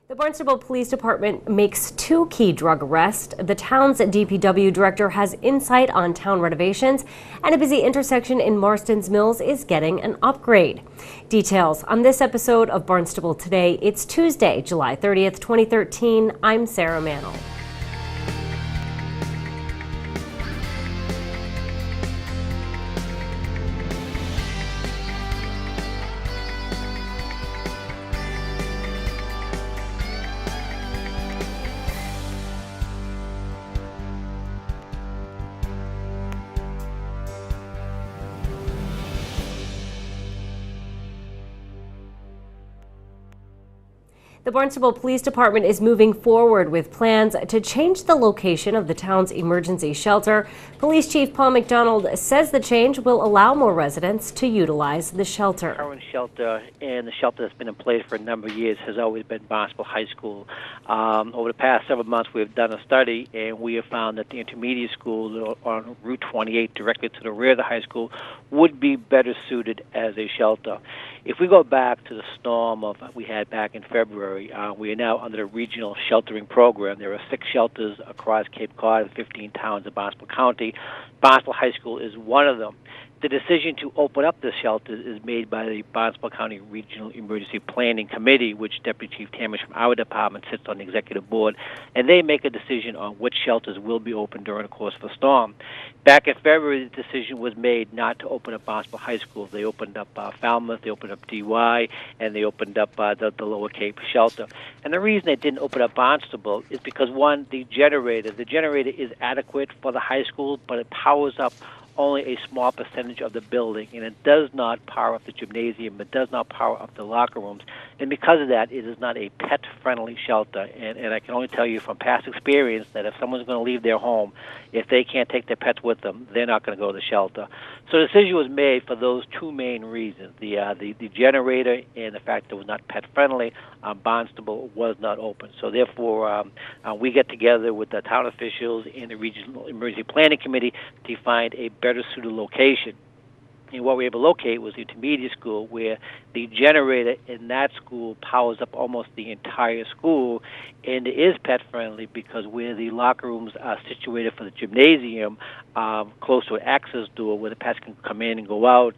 The Barnstable Police Department makes two key drug arrests. The town's DPW director has insight on town renovations, and a busy intersection in Marston's Mills is getting an upgrade. Details on this episode of Barnstable Today. It's Tuesday, July 30th, 2013. I'm Sarah Mantle. The Barnstable Police Department is moving forward with plans to change the location of the town's emergency shelter. Police Chief Paul McDonald says the change will allow more residents to utilize the shelter. The current shelter and the shelter that's been in place for a number of years has always been Barnstable High School. Over the past several months, we've done a study, and we have found that the intermediate school on Route 28, directly to the rear of the high school, would be better suited as a shelter. If we go back to the storm we had back in February, we are now under the regional sheltering program. There are 6 shelters across Cape Cod and 15 towns in Barnstable County. Barnstable High School is one of them. The decision to open up the shelter is made by the Barnstable County Regional Emergency Planning Committee, which Deputy Chief Tamish from our department sits on the executive board, and they make a decision on which shelters will be open during the course of the storm. Back in February, the decision was made not to open up Barnstable High School. They opened up Falmouth, they opened up DY, and they opened up the Lower Cape shelter. And the reason they didn't open up Barnstable is because, one, the generator is adequate for the high school, but it powers up only a small percentage of the building, and it does not power up the gymnasium, it does not power up the locker rooms, and because of that, it is not a pet-friendly shelter, and I can only tell you from past experience that if someone's going to leave their home, if they can't take their pets with them, they're not going to go to the shelter. So the decision was made for those two main reasons, the generator and the fact that it was not pet-friendly. Barnstable was not open. So therefore, we get together with the town officials and the Regional Emergency Planning Committee to find a better suited location. And what we were able to locate was the intermediate school, where the generator in that school powers up almost the entire school, and it is pet-friendly because where the locker rooms are situated for the gymnasium, close to an access door where the pets can come in and go out,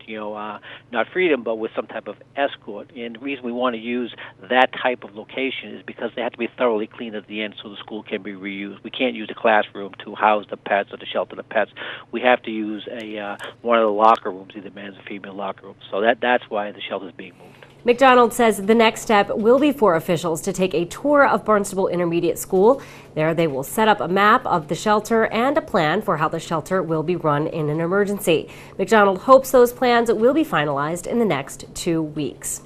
not freedom, but with some type of escort. And the reason we want to use that type of location is because they have to be thoroughly cleaned at the end so the school can be reused. We can't use a classroom to house the pets or to shelter the pets. We have to use one of the locker rooms, either men's or female locker rooms. So that's why the shelter is being moved. McDonald says the next step will be for officials to take a tour of Barnstable Intermediate School. There they will set up a map of the shelter and a plan for how the shelter will be run in an emergency. McDonald hopes those plans will be finalized in the next 2 weeks.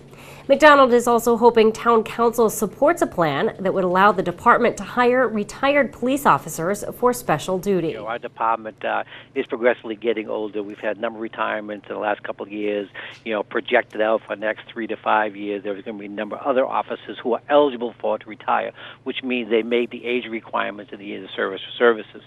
McDonald is also hoping town council supports a plan that would allow the department to hire retired police officers for special duty. Our department is progressively getting older. We've had a number of retirements in the last couple of years. Projected out for the next 3 to 5 years, there's going to be a number of other officers who are eligible to retire, which means they meet the age requirements of the years of service for services.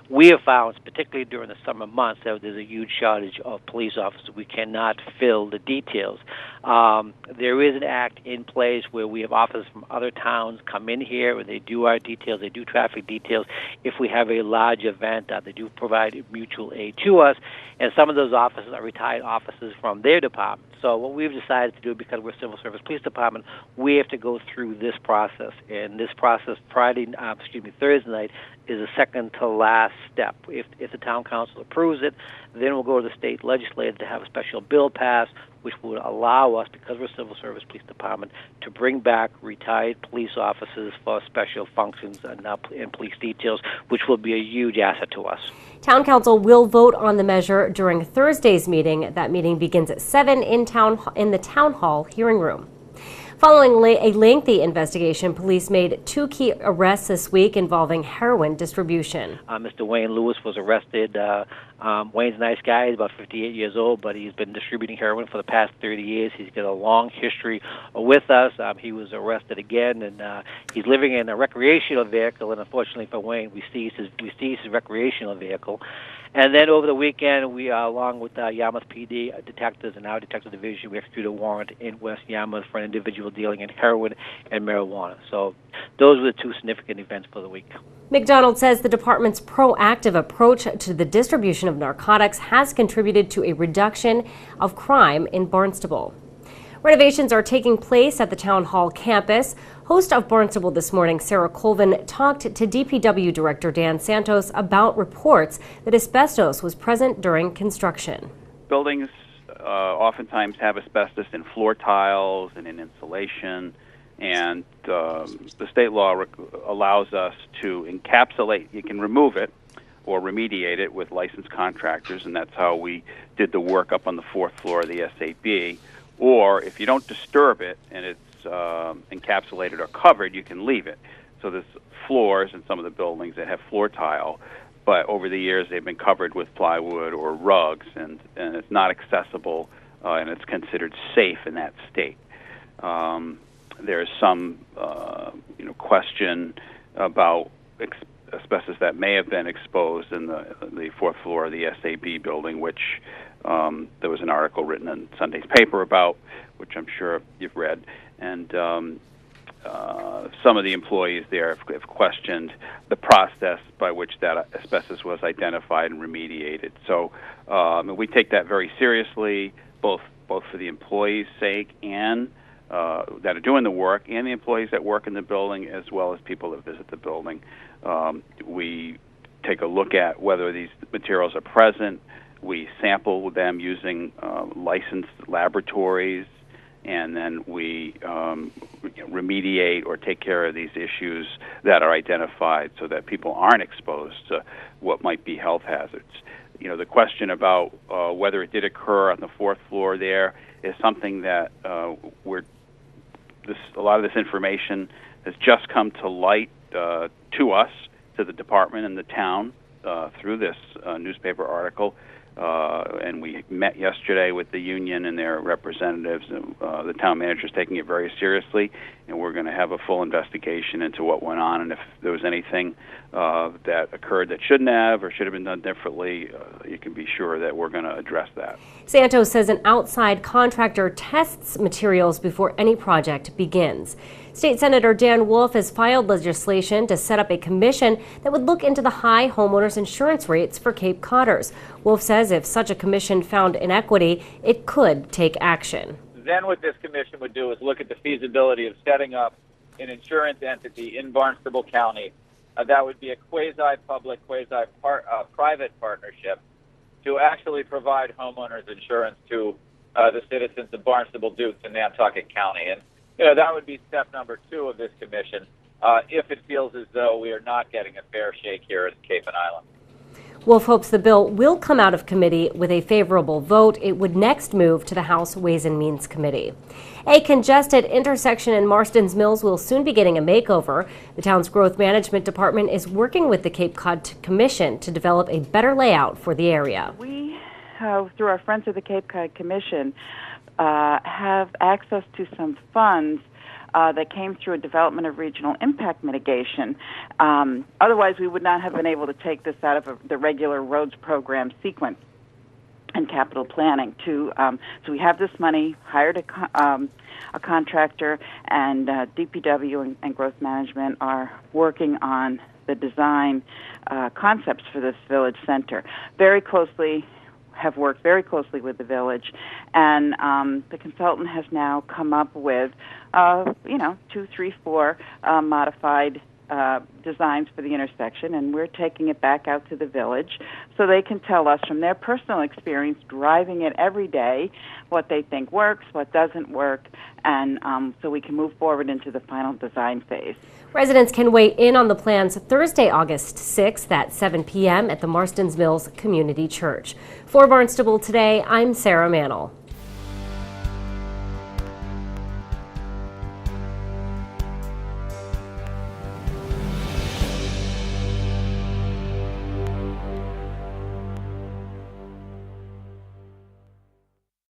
We have found, particularly during the summer months, that there's a huge shortage of police officers. We cannot fill the details. There is an act in place where we have officers from other towns come in here and they do our details, they do traffic details. If we have a large event, they do provide mutual aid to us, and some of those officers are retired officers from their department. So what we've decided to do, because we're Civil Service Police Department, we have to go through this process, and this process Thursday night is the second to last step. If the town council approves it, then we'll go to the state legislature to have a special bill passed, which would allow us, because we're Civil Service Police Department, to bring back retired police officers for special functions and police details, which will be a huge asset to us. Town Council will vote on the measure during Thursday's meeting. That meeting begins at 7 in the Town Hall hearing room. Following a lengthy investigation, police made 2 key arrests this week involving heroin distribution. Mr. Wayne Lewis was arrested. Wayne's a nice guy. He's about 58 years old, but he's been distributing heroin for the past 30 years. He's got a long history with us. He was arrested again, and he's living in a recreational vehicle, and unfortunately for Wayne, we seized his recreational vehicle. And then over the weekend, we, along with Yarmouth PD detectives and our detective division, we executed a warrant in West Yarmouth for an individual dealing in heroin and marijuana. So those were the two significant events for the week. McDonald says the department's proactive approach to the distribution of narcotics has contributed to a reduction of crime in Barnstable. Renovations are taking place at the Town Hall campus. Host of Barnstable This Morning, Sarah Colvin, talked to DPW Director Dan Santos about reports that asbestos was present during construction. Buildings oftentimes have asbestos in floor tiles and in insulation, and the state law allows us to encapsulate. You can remove it or remediate it with licensed contractors, and that's how we did the work up on the 4th floor of the SAB. Or if you don't disturb it and it's encapsulated or covered, you can leave it. So there's floors in some of the buildings that have floor tile, but over the years they've been covered with plywood or rugs, and it's not accessible, and it's considered safe in that state. There's some question about asbestos that may have been exposed in the 4th floor of the SAB building, which there was an article written in Sunday's paper about, which I'm sure you've read. And some of the employees there have questioned the process by which that asbestos was identified and remediated. So we take that very seriously, both for the employees' sake and that are doing the work, and the employees that work in the building, as well as people that visit the building. We take a look at whether these materials are present. We sample them using licensed laboratories, and then we remediate or take care of these issues that are identified so that people aren't exposed to what might be health hazards. The question about whether it did occur on the 4th floor there is something that a lot of this information has just come to light to us, to the department and the town through this newspaper article. And we met yesterday with the union and their representatives. The town manager is taking it very seriously, and we're going to have a full investigation into what went on, and if there was anything that occurred that shouldn't have or should have been done differently, you can be sure that we're going to address that. Santos says an outside contractor tests materials before any project begins. State Senator Dan Wolf has filed legislation to set up a commission that would look into the high homeowners insurance rates for Cape Codders. Wolf says if such a commission found inequity, it could take action. Then what this commission would do is look at the feasibility of setting up an insurance entity in Barnstable County that would be a quasi-public, quasi-private partnership to actually provide homeowners insurance to the citizens of Barnstable, Dukes, and Nantucket County. And that would be step number 2 of this commission if it feels as though we are not getting a fair shake here at Cape and Island. Wolf hopes the bill will come out of committee with a favorable vote. It would next move to the House Ways and Means Committee. A congested intersection in Marston's Mills will soon be getting a makeover. The town's growth management department is working with the Cape Cod Commission to develop a better layout for the area. We, through our Friends of the Cape Cod Commission, have access to some funds that came through a development of regional impact mitigation. Otherwise, we would not have been able to take this out of the regular roads program sequence and capital planning. So we have this money, hired a contractor, and DPW and Growth Management are working on the design concepts for this village center. Have worked very closely with the village, and the consultant has now come up with 2, 3, 4 modified designs for the intersection, and we're taking it back out to the village so they can tell us from their personal experience driving it every day what they think works, what doesn't work, and so we can move forward into the final design phase. Residents can weigh in on the plans Thursday, August 6th at 7 p.m. at the Marston's Mills Community Church. For Barnstable Today, I'm Sarah Mannel.